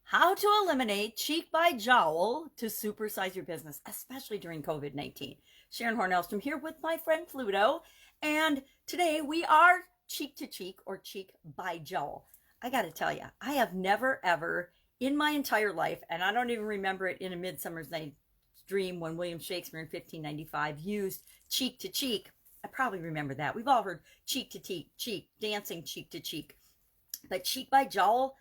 How to eliminate cheek by jowl to supersize your business, especially during COVID-19. Sharon Horne-Ellstrom here with my friend Pluto, and today we are cheek to cheek or cheek by jowl. I got to tell you, I have never ever in my entire life, and I don't even remember it in A Midsummer's Night's Dream when William Shakespeare in 1595 used cheek to cheek. I probably remember that. We've all heard cheek to cheek, dancing cheek to cheek. But cheek by jowl,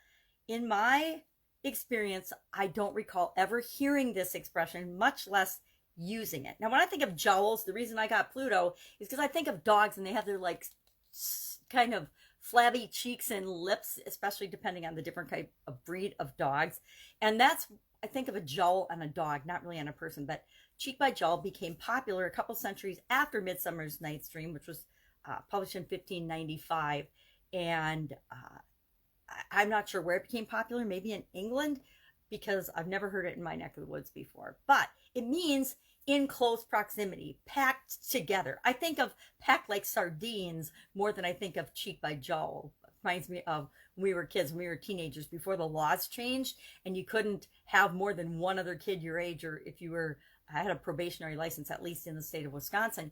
in my experience, I don't recall ever hearing this expression, much less using it. Now, when I think of jowls, the reason I got Pluto is because I think of dogs and they have their like kind of flabby cheeks and lips, especially depending on the different type of breed of dogs. And that's, I think of a jowl on a dog, not really on a person, but cheek by jowl became popular a couple centuries after Midsummer's Night's Dream, which was published in 1595. And I'm not sure where it became popular, maybe in England, because I've never heard it in my neck of the woods before. But it means in close proximity, packed together. I think of packed like sardines more than I think of cheek by jowl. It reminds me of when we were kids, when we were teenagers, before the laws changed and you couldn't have more than one other kid your age, or if you were, I had a probationary license, at least in the state of Wisconsin.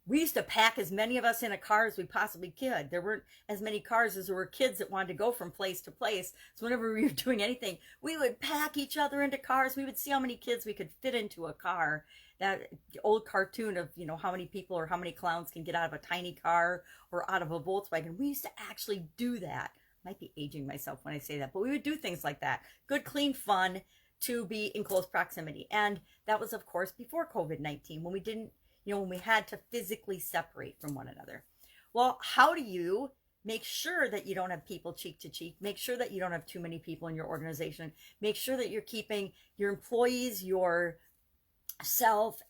We used to pack as many of us in a car as we possibly could. There weren't as many cars as there were kids that wanted to go from place to place. So whenever we were doing anything, we would pack each other into cars. We would see how many kids we could fit into a car. That old cartoon of, you know, how many people or how many clowns can get out of a tiny car or out of a Volkswagen. We used to actually do that. I might be aging myself when I say that, but we would do things like that. Good, clean fun to be in close proximity. And that was, of course, before COVID-19, when we didn't, when we had to physically separate from one another. Well, how do you make sure that you don't have people cheek to cheek? Make sure that you don't have too many people in your organization. Make sure that you're keeping your employees, yourself,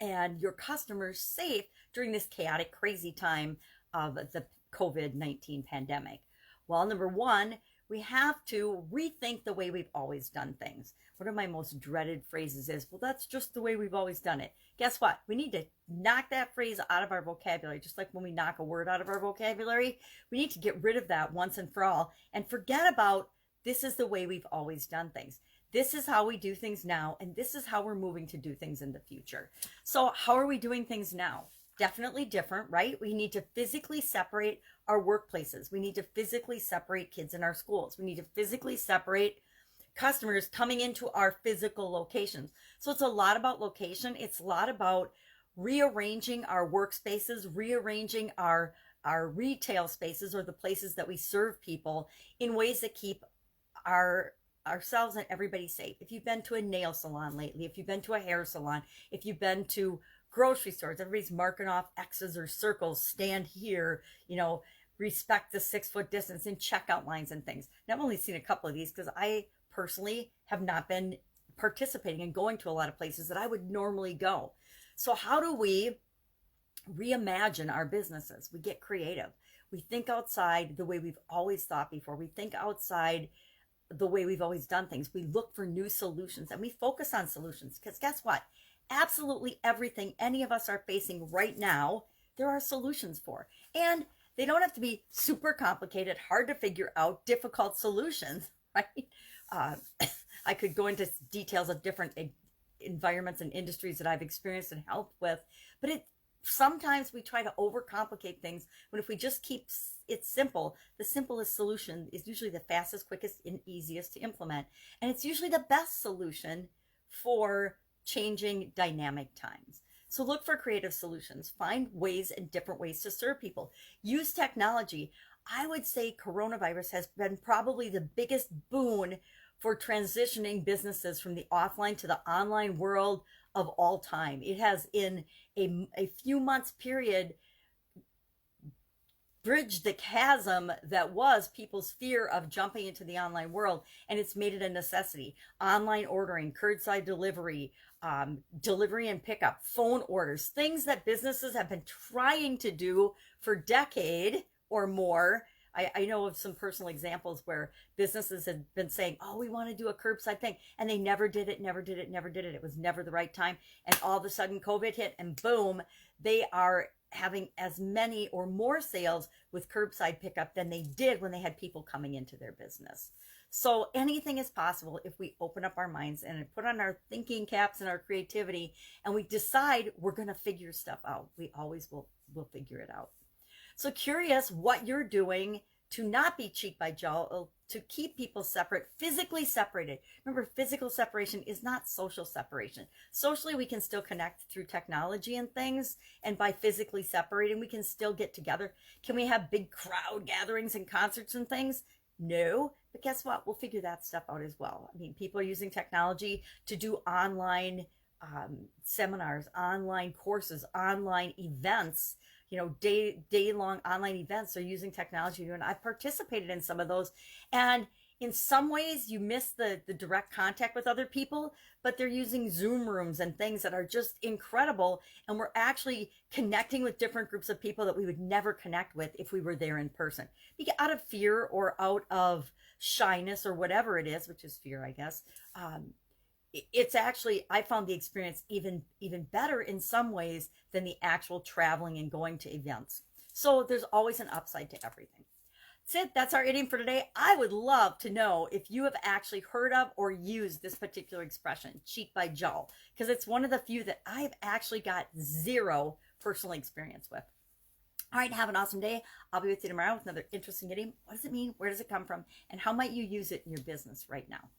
and your customers safe during this chaotic, crazy time of the COVID-19 pandemic. Well, number one, we have to rethink the way we've always done things. One of my most dreaded phrases is, well, that's just the way we've always done it. Guess what? We need to knock that phrase out of our vocabulary, just like when we knock a word out of our vocabulary. We need to get rid of that once and for all and forget about this is the way we've always done things. This is how we do things now, and this is how we're moving to do things in the future. So how are we doing things now? Definitely different, right? We need to physically separate our workplaces. We need to physically separate kids in our schools. We need to physically separate customers coming into our physical locations. So it's a lot about location. It's a lot about rearranging our workspaces, rearranging our retail spaces or the places that we serve people in ways that keep ourselves and everybody safe. If you've been to a nail salon lately, if you've been to a hair salon, if you've been to grocery stores, everybody's marking off X's or circles, stand here, respect the 6-foot distance in checkout lines and things. Now, I've only seen a couple of these because I personally have not been participating and going to a lot of places that I would normally go. So how do we reimagine our businesses? We get creative. We think outside the way we've always thought before. We think outside the way we've always done things. We look for new solutions and we focus on solutions because guess what? Absolutely everything any of us are facing right now, there are solutions for. And they don't have to be super complicated, hard to figure out, difficult solutions, right? I could go into details of different environments and industries that I've experienced and helped with, but sometimes we try to overcomplicate things when if we just keep it simple, the simplest solution is usually the fastest, quickest, and easiest to implement. And it's usually the best solution for changing dynamic times. So look for creative solutions, find ways and different ways to serve people. Use technology. I would say coronavirus has been probably the biggest boon for transitioning businesses from the offline to the online world of all time. It has in a few months period bridged the chasm that was people's fear of jumping into the online world, and it's made it a necessity. Online ordering, curbside delivery, delivery and pickup, phone orders, things that businesses have been trying to do for a decade or more. I know of some personal examples where businesses had been saying, oh, we want to do a curbside thing. And they never did it. It was never the right time. And all of a sudden COVID hit and boom, they are having as many or more sales with curbside pickup than they did when they had people coming into their business. So anything is possible if we open up our minds and put on our thinking caps and our creativity, and we decide we're going to figure stuff out. We always will figure it out. So curious what you're doing to not be cheek by jowl, to keep people separate, physically separated. Remember, physical separation is not social separation. Socially, we can still connect through technology and things, and by physically separating, we can still get together. Can we have big crowd gatherings and concerts and things? No, but guess what? We'll figure that stuff out as well. I mean, people are using technology to do online seminars, online courses, online events, day-long online events. Are using technology, and I've participated in some of those. And in some ways, you miss the direct contact with other people, but they're using Zoom rooms and things that are just incredible. And we're actually connecting with different groups of people that we would never connect with if we were there in person. Out of fear or out of shyness or whatever it is, which is fear, I guess. It's actually, I found the experience even better in some ways than the actual traveling and going to events. So there's always an upside to everything. That's it. That's our idiom for today. I would love to know if you have actually heard of or used this particular expression, cheek by jowl, because it's one of the few that I've actually got zero personal experience with. All right, have an awesome day. I'll be with you tomorrow with another interesting idiom. What does it mean? Where does it come from? And how might you use it in your business right now?